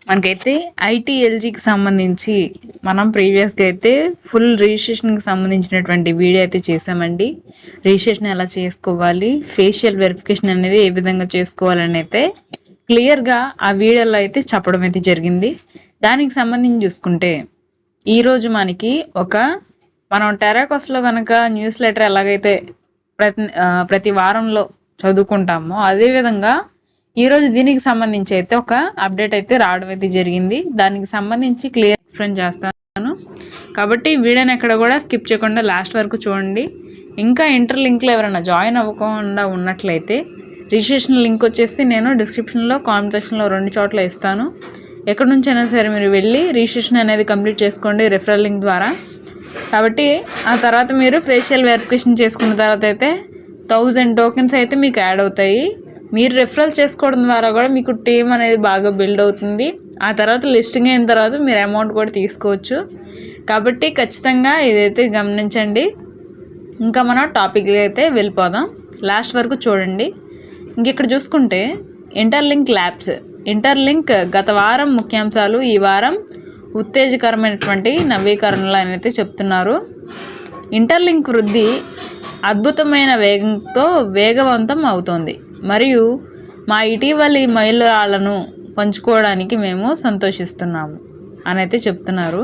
మనకైతే ఐటీఎల్జీకి సంబంధించి మనం ప్రీవియస్గా అయితే ఫుల్ రిజిస్ట్రేషన్కి సంబంధించినటువంటి వీడియో అయితే చేసామండి. రిజిస్ట్రేషన్ ఎలా చేసుకోవాలి, ఫేషియల్ వెరిఫికేషన్ అనేది ఏ విధంగా చేసుకోవాలని అయితే క్లియర్గా ఆ వీడియోలో అయితే చెప్పడం అయితే జరిగింది. దానికి సంబంధించి చూసుకుంటే ఈరోజు మనకి మనం టెరాకోస్లో కనుక న్యూస్ లెటర్ ఎలాగైతే ప్రతి వారంలో చదువుకుంటామో అదేవిధంగా ఈరోజు దీనికి సంబంధించి అయితే ఒక అప్డేట్ అయితే రావడం అయితే జరిగింది. దానికి సంబంధించి క్లియర్ ఎక్స్ప్లెయిన్ చేస్తాను కాబట్టి వీడియోని ఎక్కడ కూడా స్కిప్ చేయకుండా లాస్ట్ వరకు చూడండి. ఇంకా ఇంటర్ లింక్లో ఎవరైనా జాయిన్ అవ్వకుండా ఉన్నట్లయితే రిజిస్ట్రేషన్ లింక్ వచ్చేసి నేను డిస్క్రిప్షన్లో కామెంట్ సెక్షన్లో 2 చోట్ల ఇస్తాను. ఎక్కడి నుంచి అయినా సరే మీరు వెళ్ళి రిజిస్ట్రేషన్ అనేది కంప్లీట్ చేసుకోండి రెఫరల్ లింక్ ద్వారా. కాబట్టి ఆ తర్వాత మీరు ఫేషియల్ వెరిఫికేషన్ చేసుకున్న తర్వాత అయితే 1000 టోకెన్స్ అయితే మీకు యాడ్ అవుతాయి. మీరు రెఫరల్ చేసుకోవడం ద్వారా కూడా మీకు టీమ్ అనేది బాగా బిల్డ్ అవుతుంది. ఆ తర్వాత లిస్టింగ్ అయిన తర్వాత మీరు అమౌంట్ కూడా తీసుకోవచ్చు. కాబట్టి ఖచ్చితంగా ఇదైతే గమనించండి. ఇంకా మనం టాపిక్కి అయితే వెళ్ళిపోదాం, లాస్ట్ వరకు చూడండి. ఇక్కడ చూసుకుంటే ఇంటర్లింక్ ల్యాబ్స్, ఇంటర్లింక్ గత వారం ముఖ్యాంశాలు, ఈ వారం ఉత్తేజకరమైనటువంటి నవీకరణలు అని అయితే చెప్తున్నారు. ఇంటర్లింక్ వృద్ధి అద్భుతమైన వేగంతో వేగవంతం అవుతోంది మరియు మా ఇటీవలి మైలురాళ్లను పంచుకోవడానికి మేము సంతోషిస్తున్నాము అని అయితే చెప్తున్నారు.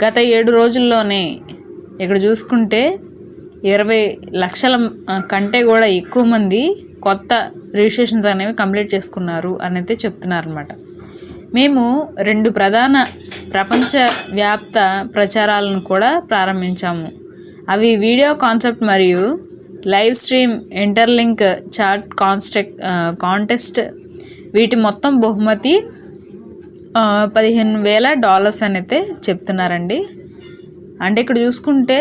గత 7 రోజుల్లోనే ఇక్కడ చూసుకుంటే 20 లక్షల కంటే కూడా ఎక్కువ మంది కొత్త రిజిస్ట్రేషన్స్ అనేవి కంప్లీట్ చేసుకున్నారు అని అయితే చెప్తున్నారు అనమాట. మేము 2 ప్రధాన ప్రపంచవ్యాప్త ప్రచారాలను కూడా ప్రారంభించాము. అవి వీడియో కాన్సెప్ట్ మరియు live stream interlink chat contest. వీటి మొత్తం బహుమతి $15,000 అని అయితే చెప్తున్నారండి. అంటే ఇక్కడ చూసుకుంటే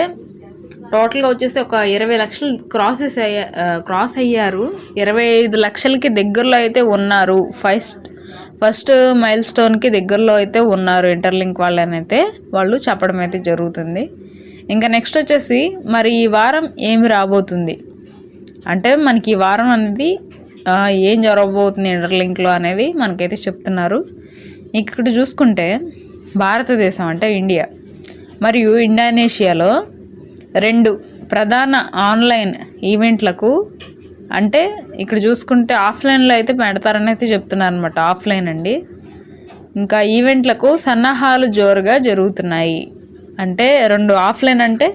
టోటల్గా వచ్చేసి ఒక 20 లక్షలు క్రాస్ అయ్యారు. 25 లక్షలకి దగ్గరలో అయితే ఉన్నారు. ఫస్ట్ మైల్ స్టోన్కి దగ్గరలో అయితే ఉన్నారు ఇంటర్లింక్ వాళ్ళనైతే వాళ్ళు చెప్పడం అయితే జరుగుతుంది. ఇంకా నెక్స్ట్ వచ్చేసి మరి ఈ వారం ఏమి రాబోతుంది అంటే మనకి ఈ వారం అనేది ఏం జరగబోతుంది ఇంటర్లింక్లో అనేది మనకైతే చెప్తున్నారు. ఇక్కడ చూసుకుంటే భారతదేశం అంటే ఇండియా మరియు ఇండోనేషియాలో 2 ప్రధాన ఆన్లైన్ ఈవెంట్లకు, అంటే ఇక్కడ చూసుకుంటే ఆఫ్లైన్లో అయితే పెడతారని అయితే చెప్తున్నారు అనమాట. ఆఫ్లైన్ అండి. ఇంకా ఈవెంట్లకు సన్నాహాలు జోరుగా జరుగుతున్నాయి. అంటే 2 ఆఫ్లైన్ అంటే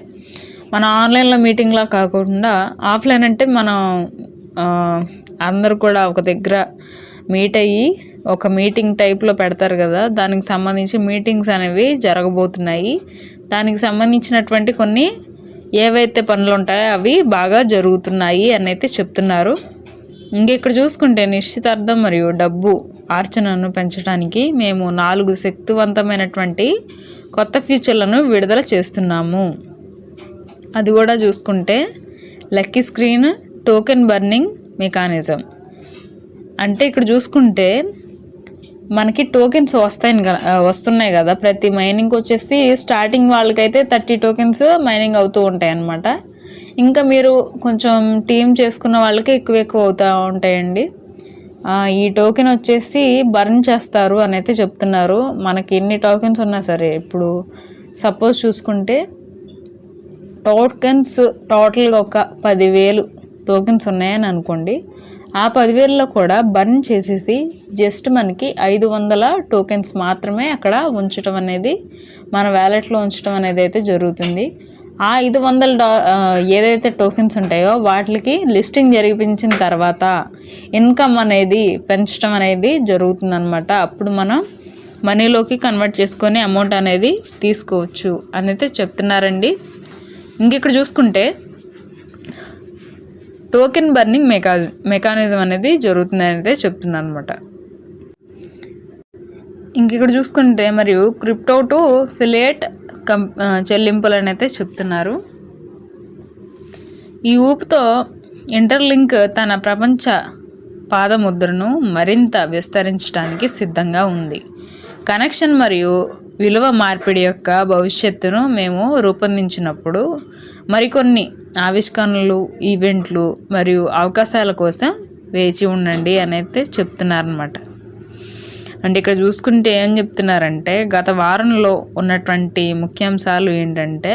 మన ఆన్లైన్లో మీటింగ్లా కాకుండా ఆఫ్లైన్ అంటే మనం అందరూ కూడా ఒక దగ్గర మీట్ అయ్యి ఒక మీటింగ్ టైప్లో పెడతారు కదా, దానికి సంబంధించి మీటింగ్స్ అనేవి జరగబోతున్నాయి. దానికి సంబంధించినటువంటి కొన్ని ఏవైతే పనులు ఉంటాయో అవి బాగా జరుగుతున్నాయి అని అయితే చెప్తున్నారు. ఇక్కడ చూసుకుంటే నిశ్చితార్థం మరియు డబ్బు ఆర్చనను పెంచడానికి మేము 4 శక్తివంతమైనటువంటి కొత్త ఫీచర్లను విడుదల చేస్తున్నాము. అది కూడా చూసుకుంటే lucky screen, token burning mechanism. అంటే ఇక్కడ చూసుకుంటే మనకి టోకెన్స్ వస్తున్నాయి కదా, ప్రతి మైనింగ్కి వచ్చేసి స్టార్టింగ్ వాళ్ళకైతే 30 టోకెన్స్ మైనింగ్ అవుతూ ఉంటాయి అన్నమాట. ఇంకా మీరు కొంచెం టీం చేసుకున్న వాళ్ళకి ఎక్కువ అవుతూ ఉంటాయండి. ఈ టోకెన్ వచ్చేసి బర్న్ చేస్తారు అని అయితే చెప్తున్నారు. మనకి ఎన్ని టోకెన్స్ ఉన్నా సరే, ఇప్పుడు సపోజ్ చూసుకుంటే టోటల్గా ఒక 10,000 టోకెన్స్ ఉన్నాయని అనుకోండి. ఆ 10,000లో కూడా బర్న్ చేసేసి జస్ట్ మనకి 500 టోకెన్స్ మాత్రమే అక్కడ ఉంచడం అనేది, మన వ్యాలెట్లో ఉంచడం అనేది అయితే జరుగుతుంది. ఆ 500 ఏదైతే టోకెన్స్ ఉంటాయో వాటికి లిస్టింగ్ జరిపించిన తర్వాత ఇన్కమ్ అనేది పెంచడం అనేది జరుగుతుందన్నమాట. అప్పుడు మనం మనీలోకి కన్వర్ట్ చేసుకొని అమౌంట్ అనేది తీసుకోవచ్చు అని అయితే చెప్తున్నారండి. ఇక్కడ చూసుకుంటే టోకెన్ బర్నింగ్ మెకానిజం అనేది జరుగుతుంది అనేది చెప్తున్నాను అనమాట. ఇక్కడ చూసుకుంటే మరియు క్రిప్టో టు ఫిలియేట్ చెల్లింపులు అని అయితే చెప్తున్నారు. ఈ ఊపుతో ఇంటర్లింక్ తన ప్రపంచ పాదముద్రను మరింత విస్తరించడానికి సిద్ధంగా ఉంది. కనెక్షన్ మరియు విలువ మార్పిడి యొక్క భవిష్యత్తును మేము రూపొందించినప్పుడు మరికొన్ని ఆవిష్కరణలు, ఈవెంట్లు మరియు అవకాశాల కోసం వేచి ఉండండి అని అయితే చెప్తున్నారనమాట. అంటే ఇక్కడ చూసుకుంటే ఏం చెప్తున్నారంటే గత వారంలో ఉన్నటువంటి ముఖ్యాంశాలు ఏంటంటే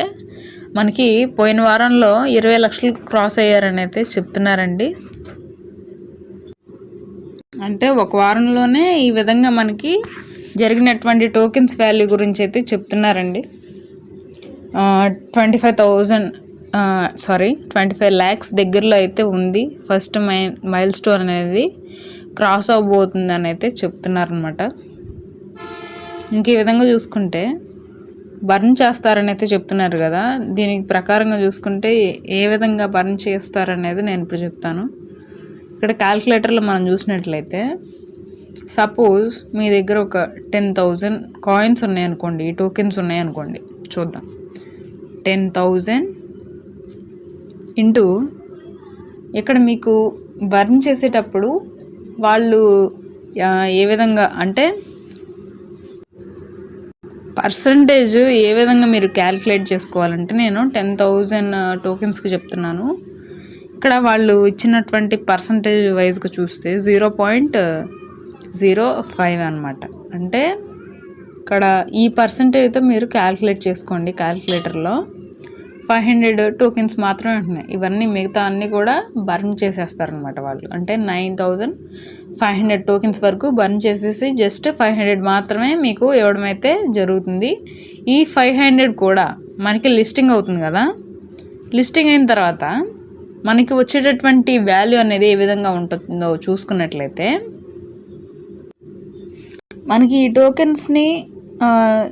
మనకి పోయిన వారంలో 20 లక్షలు క్రాస్ అయ్యారని అయితే చెప్తున్నారండి. అంటే ఒక వారంలోనే ఈ విధంగా మనకి జరిగినటువంటి టోకెన్స్ వాల్యూ గురించి అయితే చెప్తున్నారండి. 25 lakhs దగ్గరలో అయితే ఉంది. ఫస్ట్ మైల్ స్టోన్ అనేది క్రాస్ అవబోతుంది అని అయితే చెప్తున్నారనమాట. ఇంక ఈ విధంగా చూసుకుంటే బర్న్ చేస్తారని అయితే చెప్తున్నారు కదా. దీనికి ప్రకారంగా చూసుకుంటే ఏ విధంగా బర్న్ చేస్తారనేది నేను ఇప్పుడు చెప్తాను. ఇక్కడ క్యాల్కులేటర్లో మనం చూసినట్లయితే సపోజ్ మీ దగ్గర ఒక 10,000 కాయిన్స్ ఉన్నాయనుకోండి, ఈ టోకెన్స్ ఉన్నాయనుకోండి, చూద్దాం. 10,000 ఇంటూ ఇక్కడ మీకు బర్న్ చేసేటప్పుడు వాళ్ళు ఏ విధంగా అంటే పర్సంటేజ్ ఏ విధంగా మీరు క్యాల్కులేట్ చేసుకోవాలంటే నేను 10,000 టోకెన్స్కి చెప్తున్నాను. ఇక్కడ వాళ్ళు ఇచ్చినటువంటి పర్సంటేజ్ వైజ్గా చూస్తే 0.05 అనమాట. అంటే ఇక్కడ ఈ పర్సంటేజ్తో మీరు క్యాల్కులేట్ చేసుకోండి. క్యాల్కులేటర్లో 500 టోకెన్స్ మాత్రమే ఉంటున్నాయి. ఇవన్నీ మిగతా అన్నీ కూడా బర్న్ చేసేస్తారనమాట వాళ్ళు. అంటే 9,500 టోకెన్స్ వరకు బర్న్ చేసేసి జస్ట్ 500 మాత్రమే మీకు ఇవ్వడం అయితే జరుగుతుంది. ఈ 500 కూడా మనకి లిస్టింగ్ అవుతుంది కదా. లిస్టింగ్ అయిన తర్వాత మనకి వచ్చేటటువంటి వాల్యూ అనేది ఏ విధంగా ఉంటుందో చూసుకున్నట్లయితే మనకి ఈ టోకెన్స్ని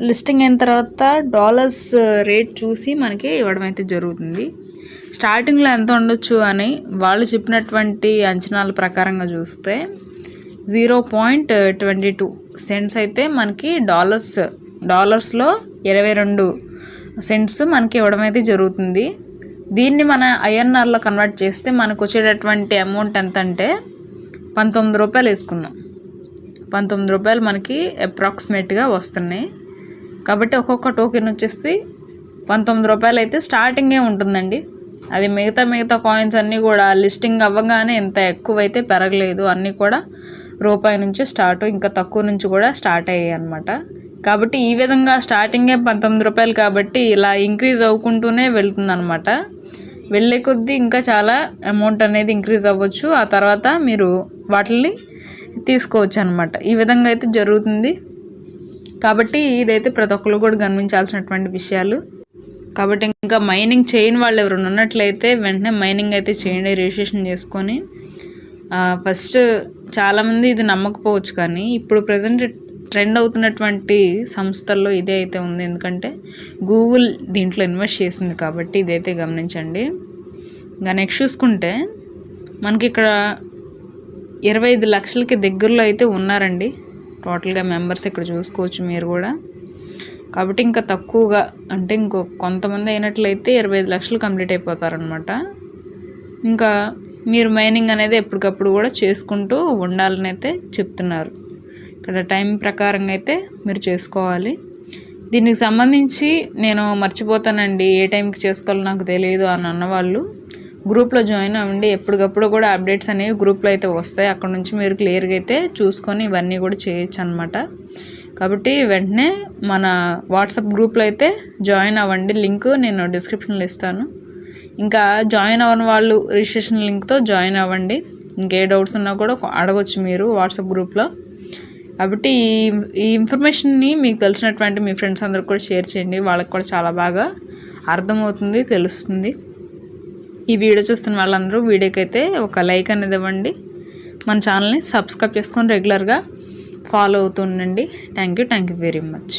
లిస్టింగ్ అయిన తర్వాత డాలర్స్ రేట్ చూసి మనకి ఇవ్వడం అయితే జరుగుతుంది. స్టార్టింగ్లో ఎంత ఉండొచ్చు అని వాళ్ళు చెప్పినటువంటి అంచనాల ప్రకారంగా చూస్తే 0.22 సెంట్స్ అయితే మనకి డాలర్స్లో 22 సెంట్స్ మనకి ఇవ్వడం అయితే జరుగుతుంది. దీన్ని మన ఐఎన్ఆర్లో కన్వర్ట్ చేస్తే మనకు వచ్చేటటువంటి అమౌంట్ ఎంత అంటే 19 రూపాయలు వేసుకుందాం. 19 రూపాయలు మనకి అప్రాక్సిమేట్గా వస్తున్నాయి. కాబట్టి ఒక్కొక్క టోకెన్ వచ్చేసి 19 రూపాయలు అయితే స్టార్టింగే ఉంటుందండి. అది మిగతా కాయిన్స్ అన్నీ కూడా లిస్టింగ్ అవ్వగానే ఎంత ఎక్కువైతే పెరగలేదు, అన్నీ కూడా రూపాయి నుంచి స్టార్ట్, ఇంకా తక్కువ నుంచి కూడా స్టార్ట్ అయ్యాయి అనమాట. కాబట్టి ఈ విధంగా స్టార్టింగే 19 రూపాయలు కాబట్టి ఇలా ఇంక్రీజ్ అవ్వుకుంటూనే వెళ్తుంది అనమాట. వెళ్ళే కొద్దీ ఇంకా చాలా అమౌంట్ అనేది ఇంక్రీజ్ అవ్వచ్చు. ఆ తర్వాత మీరు వాటిని తీసుకోవచ్చు అనమాట. ఈ విధంగా అయితే జరుగుతుంది. కాబట్టి ఇదైతే ప్రతి ఒక్కరు కూడా గమనించాల్సినటువంటి విషయాలు. కాబట్టి ఇంకా మైనింగ్ చేయని వాళ్ళు ఎవరైనా ఉన్నట్లయితే వెంటనే మైనింగ్ అయితే చేయండి, రిజిస్ట్రేషన్ చేసుకొని. ఫస్ట్ చాలామంది ఇది నమ్మకపోవచ్చు, కానీ ఇప్పుడు ప్రజెంట్ ట్రెండ్ అవుతున్నటువంటి సంస్థల్లో ఇదే అయితే ఉంది. ఎందుకంటే గూగుల్ దీంట్లో ఇన్వెస్ట్ చేసింది కాబట్టి ఇదైతే గమనించండి. ఇంకా నెక్స్ట్ చూసుకుంటే మనకి ఇక్కడ 25 లక్షలకి దగ్గరలో అయితే ఉన్నారండి టోటల్గా మెంబర్స్. ఇక్కడ చూసుకోవచ్చు మీరు కూడా. కాబట్టి ఇంకా తక్కువగా అంటే కొంతమంది అయినట్లయితే 25 లక్షలు కంప్లీట్ అయిపోతారనమాట. ఇంకా మీరు మైనింగ్ అనేది ఎప్పటికప్పుడు కూడా చేసుకుంటూ ఉండాలని అయితే చెప్తున్నారు. ఇక్కడ టైం ప్రకారంగా అయితే మీరు చేసుకోవాలి. దీనికి సంబంధించి నేను మర్చిపోతానండి, ఏ టైంకి చేసుకోవాలో నాకు తెలియదు అని అన్నవాళ్ళు గ్రూప్లో జాయిన్ అవ్వండి. ఎప్పటికప్పుడు కూడా అప్డేట్స్ అనేవి గ్రూప్లో అయితే వస్తాయి. అక్కడ నుంచి మీరు క్లియర్గా అయితే చూసుకొని ఇవన్నీ కూడా చేయొచ్చు అనమాట. కాబట్టి వెంటనే మన వాట్సాప్ గ్రూప్లో అయితే జాయిన్ అవ్వండి. లింక్ నేను డిస్క్రిప్షన్లో ఇస్తాను. ఇంకా జాయిన్ అవ్వని వాళ్ళు రిజిస్ట్రేషన్ లింక్తో జాయిన్ అవ్వండి. ఇంకే డౌట్స్ ఉన్నా కూడా అడగొచ్చు మీరు వాట్సాప్ గ్రూప్లో. కాబట్టి ఈ ఇన్ఫర్మేషన్ని మీకు తెలిసినటువంటి మీ ఫ్రెండ్స్ అందరికి కూడా షేర్ చేయండి. వాళ్ళకి కూడా చాలా బాగా అర్థమవుతుంది, తెలుస్తుంది. ఈ వీడియో చూస్తున్న వాళ్ళందరూ వీడియోకి అయితే ఒక లైక్ అనేది ఇవ్వండి. మన ఛానల్ని సబ్స్క్రైబ్ చేసుకొని రెగ్యులర్గా ఫాలో అవుతుండండి. Thank you very much.